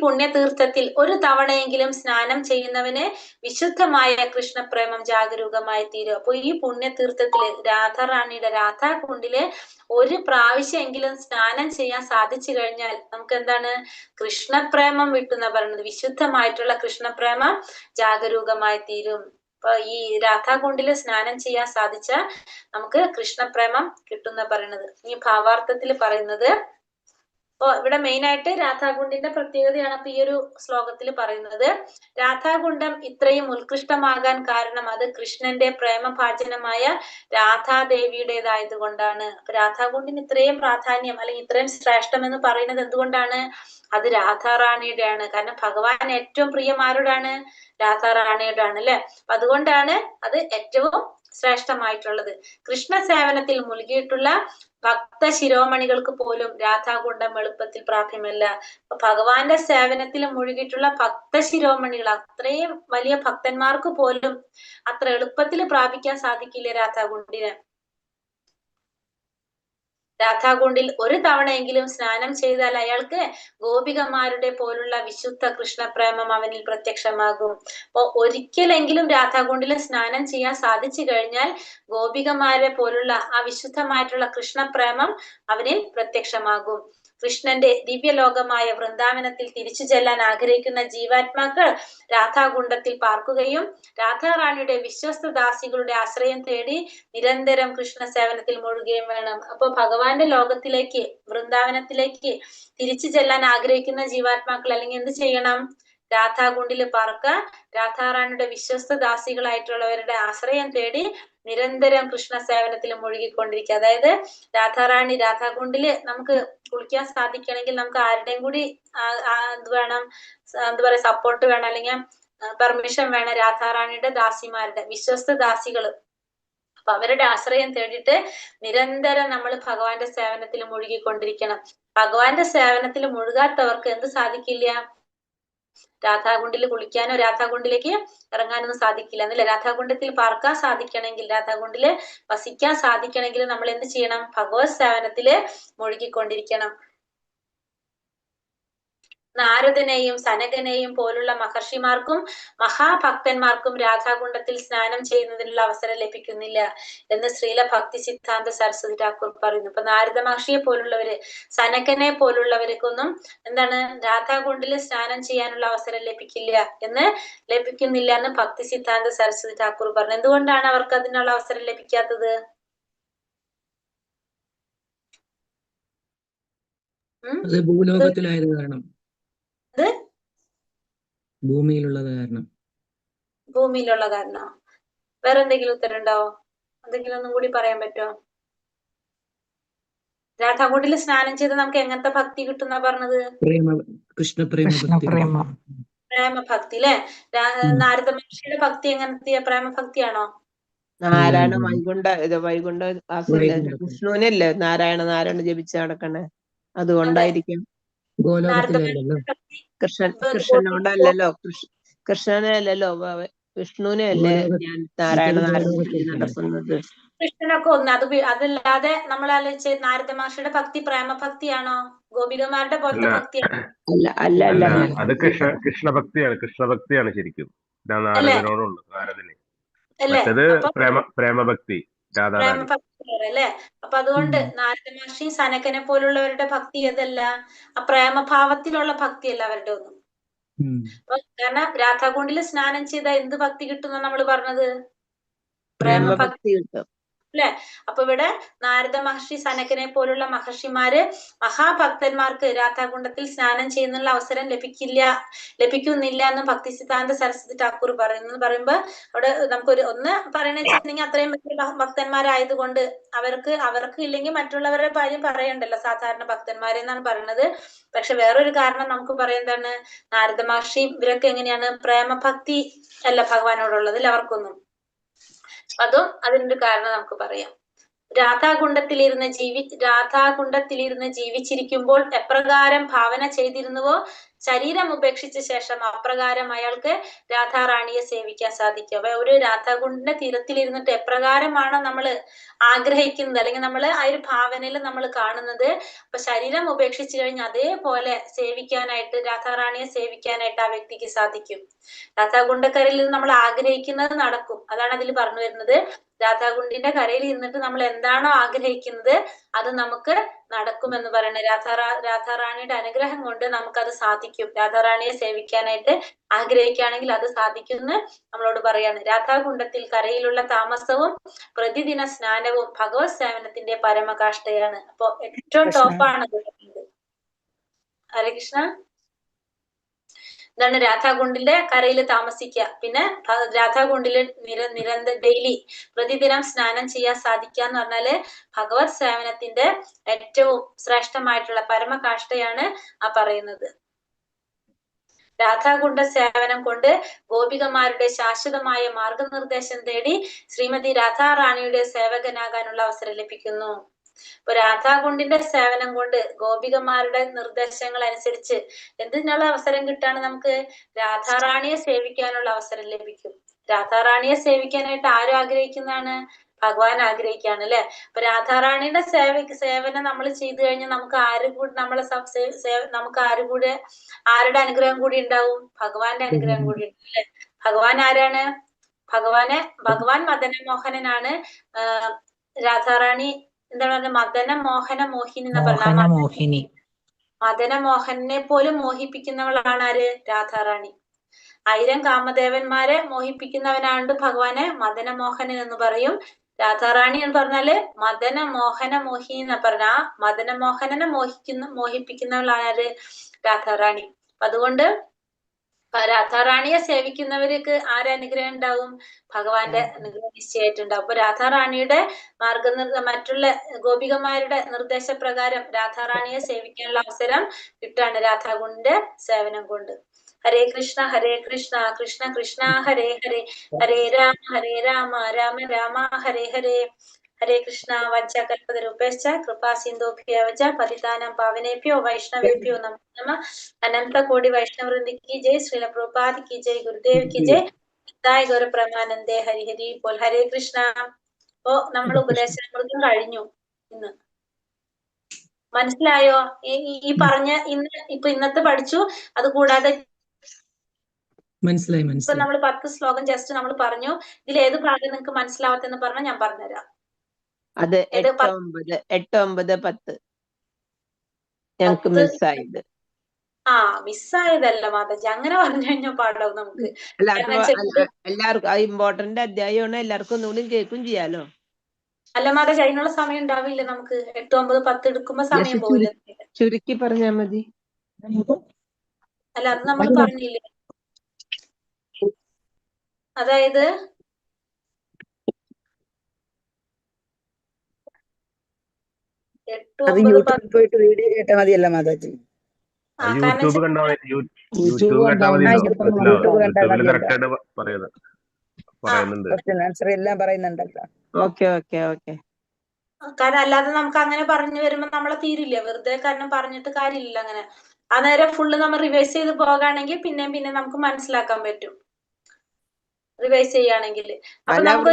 Speaker 4: പുണ്യതീർത്ഥത്തിൽ ഒരു തവണയെങ്കിലും സ്നാനം ചെയ്യുന്നവന് വിശുദ്ധമായ കൃഷ്ണപ്രേമം ജാഗരൂകമായി തീരും. അപ്പൊ ഈ പുണ്യതീർത്ഥത്തില് രാധാറാണിയുടെ രാധാകുണ്ടില് ഒരു പ്രാവശ്യമെങ്കിലും സ്നാനം ചെയ്യാൻ സാധിച്ചു കഴിഞ്ഞാൽ നമുക്ക് എന്താണ്? കൃഷ്ണപ്രേമം വിട്ടുന്ന പറയുന്നത്. വിശുദ്ധമായിട്ടുള്ള കൃഷ്ണപ്രേമം ജാഗരൂകമായി തീരും. അപ്പൊ ഈ രാധാകുണ്ടില് സ്നാനം ചെയ്യാൻ സാധിച്ചാൽ നമുക്ക് കൃഷ്ണപ്രേമം കിട്ടുന്ന പറയുന്നത്. ഈ ഭാവാർത്ഥത്തിൽ പറയുന്നത് അപ്പൊ ഇവിടെ മെയിൻ ആയിട്ട് രാധാകുണ്ടിന്റെ പ്രത്യേകതയാണ് അപ്പൊ ഈ ഒരു ശ്ലോകത്തിൽ പറയുന്നത്. രാധാകുണ്ഡം ഇത്രയും ഉത്കൃഷ്ടമാകാൻ കാരണം അത് കൃഷ്ണന്റെ പ്രേമഭാജനമായ രാധാദേവിയുടേതായത് കൊണ്ടാണ്. അപ്പൊ രാധാകുണ്ടിന് ഇത്രയും പ്രാധാന്യം അല്ലെങ്കിൽ ഇത്രയും ശ്രേഷ്ഠം എന്ന് പറയുന്നത് എന്തുകൊണ്ടാണ്? അത് രാധാറാണിയുടെയാണ്. കാരണം ഭഗവാൻ ഏറ്റവും പ്രിയം ആരോടാണ്? രാധാറാണിയോടാണ് അല്ലെ. അപ്പൊ അതുകൊണ്ടാണ് അത് ഏറ്റവും ശ്രേഷ്ഠമായിട്ടുള്ളത്. കൃഷ്ണ സേവനത്തിൽ മുഴുകിയിട്ടുള്ള ഭക്ത ശിരോമണികൾക്ക് പോലും രാധാകുണ്ഡം എളുപ്പത്തിൽ പ്രാപ്യമല്ല. ഭഗവാന്റെ സേവനത്തിൽ മുഴുകിയിട്ടുള്ള ഭക്ത ശിരോമണികൾ, അത്രയും വലിയ ഭക്തന്മാർക്ക് പോലും അത്ര എളുപ്പത്തിൽ പ്രാപിക്കാൻ സാധിക്കില്ല രാധാകുണ്ടിന്. രാധാകുണ്ടിൽ ഒരു തവണയെങ്കിലും സ്നാനം ചെയ്താൽ അയാൾക്ക് ഗോപികമാരുടെ പോലുള്ള വിശുദ്ധ കൃഷ്ണപ്രേമം അവനിൽ പ്രത്യക്ഷമാകും. അപ്പൊ ഒരിക്കലെങ്കിലും രാധാകുണ്ടിൽ സ്നാനം ചെയ്യാൻ സാധിച്ചു കഴിഞ്ഞാൽ ഗോപികമാരെ പോലുള്ള ആ വിശുദ്ധമായിട്ടുള്ള കൃഷ്ണപ്രേമം അവനിൽ പ്രത്യക്ഷമാകും. കൃഷ്ണന്റെ ദിവ്യലോകമായ വൃന്ദാവനത്തിൽ തിരിച്ചു ചെല്ലാൻ ആഗ്രഹിക്കുന്ന ജീവാത്മാക്കൾ രാധാകുണ്ടത്തിൽ പാർക്കുകയും രാധാറാണിയുടെ വിശ്വസ്ത ദാസികളുടെ ആശ്രയം തേടി നിരന്തരം കൃഷ്ണ സേവനത്തിൽ മുഴുകുകയും വേണം. അപ്പൊ ഭഗവാന്റെ ലോകത്തിലേക്ക്, വൃന്ദാവനത്തിലേക്ക് തിരിച്ചു ചെല്ലാൻ ആഗ്രഹിക്കുന്ന ജീവാത്മാക്കൾ അല്ലെങ്കിൽ എന്ത് ചെയ്യണം? രാധാകുണ്ടില് പാർക്കുക, രാധാറാണിയുടെ വിശ്വസ്ത ദാസികളായിട്ടുള്ളവരുടെ ആശ്രയം തേടി നിരന്തരം കൃഷ്ണ സേവനത്തിൽ മുഴുകിക്കൊണ്ടിരിക്കുക. അതായത് രാധാറാണി രാധാകുണ്ടില് നമുക്ക് കുളിക്കാൻ സാധിക്കണമെങ്കിൽ നമുക്ക് ആരുടെയും കൂടി എന്ത് വേണം, എന്താ പറയാ, സപ്പോർട്ട് വേണം, അല്ലെങ്കിൽ പെർമിഷൻ വേണം. രാധാറാണിയുടെ ദാസിമാരുടെ വിശ്വസ്ത ദാസികള്, അപ്പൊ അവരുടെ ആശ്രയം തേടിയിട്ട് നിരന്തരം നമ്മൾ ഭഗവാന്റെ സേവനത്തിൽ മുഴുകിക്കൊണ്ടിരിക്കണം. ഭഗവാന്റെ സേവനത്തിൽ മുഴുകാത്തവർക്ക് എന്ത് സാധിക്കില്ല? രാധാകുണ്ടിൽ കുളിക്കാനോ രാധാകുണ്ടിലേക്ക് ഇറങ്ങാനൊന്നും സാധിക്കില്ല എന്നല്ലേ. രാധാകുണ്ടത്തിൽ പാർക്കാൻ സാധിക്കണമെങ്കിൽ, രാധാകുണ്ടില് വസിക്കാൻ സാധിക്കണമെങ്കിൽ നമ്മൾ എന്ത് ചെയ്യണം? ഭഗവത് സേവനത്തില് മുഴുകിക്കൊണ്ടിരിക്കണം. നാരദനെയും സനകനെയും പോലുള്ള മഹർഷിമാർക്കും മഹാഭക്തന്മാർക്കും രാധാകുണ്ടത്തിൽ സ്നാനം ചെയ്യുന്നതിനുള്ള അവസരം ലഭിക്കുന്നില്ല എന്ന് ശ്രീല ഭക്തി സിദ്ധാന്ത സരസ്വതി ഠാക്കൂർ പറയുന്നു. ഇപ്പൊ നാരദ മഹർഷിയെ പോലുള്ളവര്, സനകനെ പോലുള്ളവർക്കൊന്നും എന്താണ് രാധാകുണ്ടിൽ സ്നാനം ചെയ്യാനുള്ള അവസരം ലഭിക്കുന്നില്ല എന്ന് ഭക്തി സിദ്ധാന്ത സരസ്വതി ഠാക്കൂർ പറഞ്ഞു. എന്തുകൊണ്ടാണ് അവർക്ക് അതിനുള്ള അവസരം ലഭിക്കാത്തത്?
Speaker 3: അത് ഭൂലോകത്തിലായത് കാരണം,
Speaker 4: ഭൂമിയിലുള്ള കാരണം. വേറെ എന്തെങ്കിലും ഉത്തരം ഉണ്ടാവോ? എന്തെങ്കിലും ഒന്നും കൂടി പറയാൻ പറ്റുമോ? രാധാകുണ്ടിൽ സ്നാനം ചെയ്ത് നമുക്ക് എങ്ങനത്തെ ഭക്തി കിട്ടുന്ന പറഞ്ഞത്? പ്രേമഭക്തി അല്ലെ. നാരദ മഹർഷിയുടെ ഭക്തി എങ്ങനത്തെ പ്രേമഭക്തിയാണോ?
Speaker 1: നാരായണ വൈകുണ്ഠ വിഷ്ണുവിനല്ലേ നാരായണ ജപിച്ച് നടക്കണേ, അതുകൊണ്ടായിരിക്കും. കൃഷ്ണനോടല്ലല്ലോ, കൃഷ്ണനെ അല്ലല്ലോ, വിഷ്ണുവിനെ അല്ലേ ഞാൻ നാരായണ നടക്കുന്നത്.
Speaker 4: കൃഷ്ണനൊക്കെ ഒന്ന് അതല്ലാതെ നമ്മൾ ആലോചിച്ച് നാരദ മഹർഷിയുടെ ഭക്തി പ്രേമഭക്തിയാണോ? ഗോപികമാരുടെ പോലത്തെ ഭക്തിയാണോ?
Speaker 1: അല്ല,
Speaker 6: അത് കൃഷ്ണഭക്തിയാണ് ശരിക്കും. നാരദനോടുണ്ട്, നാരദന്. മറ്റത് പ്രേമഭക്തി,
Speaker 4: പ്രേമഭക്തി അല്ലേ. അപ്പൊ അതുകൊണ്ട് നാരദ മഹർഷി സനകനെ പോലുള്ളവരുടെ ഭക്തി ഏതല്ല? ആ പ്രേമഭാവത്തിലുള്ള ഭക്തിയല്ല അവരുടെ ഒന്നും. കാരണം രാധാകുണ്ടിൽ സ്നാനം ചെയ്ത എന്ത് ഭക്തി കിട്ടുന്ന നമ്മൾ പറഞ്ഞത്? പ്രേമഭക്തി കിട്ടും അല്ലെ. അപ്പൊ ഇവിടെ നാരദ മഹർഷി, സനകനെ പോലുള്ള മഹർഷിമാര് മഹാഭക്തന്മാർക്ക് രാധാകുണ്ടത്തിൽ സ്നാനം ചെയ്യുന്നുള്ള അവസരം ലഭിക്കുന്നില്ല എന്ന് ഭക്തി സിദ്ധാന്ത സരസ്വതി ഠാക്കൂർ പറയുമ്പോ അവിടെ നമുക്കൊരു ഒന്ന് പറയണെന്ന് വെച്ചിട്ടുണ്ടെങ്കിൽ അത്രയും വലിയ ഭക്തന്മാരായതുകൊണ്ട് അവർക്ക് ഇല്ലെങ്കിൽ മറ്റുള്ളവരുടെ കാര്യം പറയണ്ടല്ലോ, സാധാരണ ഭക്തന്മാരെ എന്നാണ് പറയുന്നത്. പക്ഷെ വേറൊരു കാരണം നമുക്ക് പറയാം, എന്താണ്? നാരദ മഹർഷി ഇവരൊക്കെ എങ്ങനെയാണ്? പ്രേമഭക്തി അല്ല ഭഗവാനോടുള്ളത് അല്ലെ അവർക്കൊന്നും. അതും അതിനൊരു കാരണം നമുക്ക് പറയാം. രാധാകുണ്ടത്തിലിരുന്ന് ജീവിച്ചിരിക്കുമ്പോൾ എപ്രകാരം ഭാവന ചെയ്തിരുന്നുവോ ശരീരം ഉപേക്ഷിച്ച ശേഷം അപ്രകാരം അയാൾക്ക് രാധാറാണിയെ സേവിക്കാൻ സാധിക്കും. അപ്പൊ ഒരു രാധാകുണ്ടിന്റെ തീരത്തിലിരുന്നിട്ട് എപ്രകാരമാണ് നമ്മൾ ആഗ്രഹിക്കുന്നത്, അല്ലെങ്കിൽ നമ്മൾ ആ ഒരു ഭാവനയിൽ നമ്മൾ കാണുന്നത്, അപ്പൊ ശരീരം ഉപേക്ഷിച്ചു കഴിഞ്ഞാൽ അതേപോലെ രാധാറാണിയെ സേവിക്കാനായിട്ട് ആ വ്യക്തിക്ക് സാധിക്കും. രാധാകുണ്ടക്കരയിൽ നമ്മൾ ആഗ്രഹിക്കുന്നത് നടക്കും. അതാണ് അതിൽ പറഞ്ഞു വരുന്നത്. രാധാകുണ്ടിന്റെ കരയിൽ ഇരുന്നിട്ട് നമ്മൾ എന്താണോ ആഗ്രഹിക്കുന്നത് അത് നമുക്ക് നടക്കുമെന്ന് പറയുന്നത്. രാധാറാണിയുടെ അനുഗ്രഹം കൊണ്ട് നമുക്കത് സാധിക്കും. രാധാറാണിയെ സേവിക്കാനായിട്ട് ആഗ്രഹിക്കുകയാണെങ്കിൽ അത് സാധിക്കുമെന്ന് നമ്മളോട് പറയാണ്. രാധാകുണ്ടത്തിൽ കരയിലുള്ള താമസവും പ്രതിദിന സ്നാനവും ഭഗവത് സേവനത്തിന്റെ പരമകാഷ്ഠയാണ്. അപ്പൊ ഏറ്റവും ടോപ്പാണ് ഹരേ കൃഷ്ണ. ഇതാണ് രാധാകുണ്ടിന്റെ കരയിൽ താമസിക്കുക. പിന്നെ രാധാകുണ്ടില് ഡെയിലി പ്രതിദിനം സ്നാനം ചെയ്യാൻ സാധിക്കുക എന്ന് പറഞ്ഞാല് ഭഗവത് സേവനത്തിന്റെ ഏറ്റവും ശ്രേഷ്ഠമായിട്ടുള്ള പരമകാഷ്ഠയാണ് ആ പറയുന്നത്. രാധാകുണ്ട സേവനം കൊണ്ട് ഗോപികമാരുടെ ശാശ്വതമായ മാർഗനിർദ്ദേശം തേടി ശ്രീമതി രാധാറാണിയുടെ സേവകനാകാനുള്ള അവസരം ലഭിക്കുന്നു. ഇപ്പൊ രാധാകുണ്ടിന്റെ സേവനം കൊണ്ട് ഗോപികമാരുടെ നിർദ്ദേശങ്ങൾ അനുസരിച്ച് എന്തിനുള്ള അവസരം കിട്ടാണ്? നമുക്ക് രാധാറാണിയെ സേവിക്കാനുള്ള അവസരം ലഭിക്കും. രാധാറാണിയെ സേവിക്കാനായിട്ട് ആരും ആഗ്രഹിക്കുന്നതാണ്? ഭഗവാൻ ആഗ്രഹിക്കുകയാണ് അല്ലെ. അപ്പൊ രാധാറാണിയുടെ സേവനം നമ്മൾ ചെയ്തു കഴിഞ്ഞാൽ നമുക്ക് കൂടി നമ്മളെ നമുക്ക് ആരുടെ അനുഗ്രഹം കൂടി ഉണ്ടാവും? ഭഗവാന്റെ അനുഗ്രഹം കൂടി ഉണ്ട് അല്ലെ. ഭഗവാൻ ആരാണ്? ഭഗവാൻ മദനമോഹനനാണ്. രാധാറാണി എന്താണ് പറഞ്ഞത്? മദനമോഹന മോഹിനി എന്ന് പറഞ്ഞ
Speaker 7: മോഹിനി.
Speaker 4: മദനമോഹനെ പോലും മോഹിപ്പിക്കുന്നവളാണ് ആര്? രാധാറാണി. 1000 കാമദേവന്മാരെ മോഹിപ്പിക്കുന്നവനാണ്ട് ഭഗവാനെ മദനമോഹനൻ എന്ന് പറയും. രാധാറാണി എന്ന് പറഞ്ഞാല് മദനമോഹന മോഹിനി എന്ന് പറഞ്ഞ ആ മദനമോഹനനെ മോഹിപ്പിക്കുന്നവളാണ് ആര്? രാധാറാണി. അതുകൊണ്ട് രാധാറാണിയെ സേവിക്കുന്നവർക്ക് ആരനുഗ്രഹം ഉണ്ടാവും? ഭഗവാന്റെ അനുഗ്രഹം നിശ്ചയമായിട്ടുണ്ടാവും. അപ്പൊ രാധാറാണിയുടെ മറ്റുള്ള ഗോപികമാരുടെ നിർദ്ദേശപ്രകാരം രാധാറാണിയെ സേവിക്കാനുള്ള അവസരം കിട്ടാണ് രാധാകുണ്ടിന്റെ സേവനം കൊണ്ട്. ഹരേ കൃഷ്ണ കൃഷ്ണ കൃഷ്ണ ഹരേ ഹരേ, ഹരേ രാമ രാമ രാമ ഹരേ ഹരേ. ഹരേ കൃഷ്ണ. വഞ്ചകൽപതരൂപേശ്ച കൃപാ സിന്ധുഭ്യോ ച പതിതാനാം പാവനേഭ്യോ വൈഷ്ണവേഭ്യോ നമോ നമഃ. അനന്ത കോടി വൈഷ്ണവവൃന്ദ കി ജയ്. ശ്രീല പ്രഭുപാദ കി ജയ്. ഗുരുദേവ് കി ജയ്. തായ് ഗൗര പ്രമാനന്ദേ. ഹരി ഹരി ബോൽ. ഹരേ കൃഷ്ണ. അപ്പോ നമ്മൾ ഉപദേശങ്ങൾക്കും കഴിഞ്ഞു. ഇന്ന് മനസ്സിലായോ? ഈ പറഞ്ഞ ഇന്നത്തെ പഠിച്ചു. അത് കൂടാതെ
Speaker 3: മനസ്സിലായി.
Speaker 4: ഇപ്പൊ നമ്മൾ 10 ശ്ലോകം ജസ്റ്റ് നമ്മൾ പറഞ്ഞു. ഇതിൽ ഏത് ഭാഗം നിങ്ങൾക്ക് മനസ്സിലാവാത്തെന്ന് പറഞ്ഞാൽ ഞാൻ പറഞ്ഞുതരാം.
Speaker 1: അത് 8, 9, 10 ഞങ്ങക്ക് മിസ്സായത്.
Speaker 4: മിസ്സായതല്ല മാതാജി, അങ്ങനെ പറഞ്ഞു കഴിഞ്ഞാൽ പാടാവും നമുക്ക്.
Speaker 1: എല്ലാവർക്കും ഇമ്പോർട്ടന്റ് അധ്യായമാണ്. എല്ലാവർക്കും ഒന്നുകൂടി കേൾക്കും ചെയ്യാലോ.
Speaker 4: അല്ല മാതാജി, അതിനുള്ള സമയം ഉണ്ടാവില്ല നമുക്ക്. 8, 9, 10 എടുക്കുമ്പോ സമയം പോകില്ല.
Speaker 1: ചുരുക്കി പറഞ്ഞാ മതി.
Speaker 4: അല്ല, അത് നമ്മൾ പറഞ്ഞില്ലേ? അതായത്
Speaker 2: പോയിട്ട് വീഡിയോ കേട്ടാ മതിയല്ല മാതാജി.
Speaker 6: യൂട്യൂബ് കണ്ടാ മതി. യൂട്യൂബ് കണ്ടാ മതി. യൂട്യൂബിൽ കറക്റ്റ് ആയിട്ട് പറയുന്നുണ്ട്.
Speaker 2: ആൻസർ എല്ലാം പറയുന്നുണ്ടല്ലോ.
Speaker 1: Okay okay okay.
Speaker 4: കാരണം അല്ലാതെ നമുക്ക് അങ്ങനെ പറഞ്ഞു വരുമ്പോ നമ്മളെ തീരില്ല. വെറുതെ കാരണം പറഞ്ഞിട്ട് കാര്യമില്ല. അങ്ങനെ ആ നേരം ഫുള്ള് നമ്മൾ റിവൈസ് ചെയ്ത് പോകുകയാണെങ്കിൽ പിന്നെ നമുക്ക് മനസ്സിലാക്കാൻ പറ്റും. റിവൈസ് ചെയ്യുകയാണെങ്കിൽ. അപ്പൊ നമുക്ക്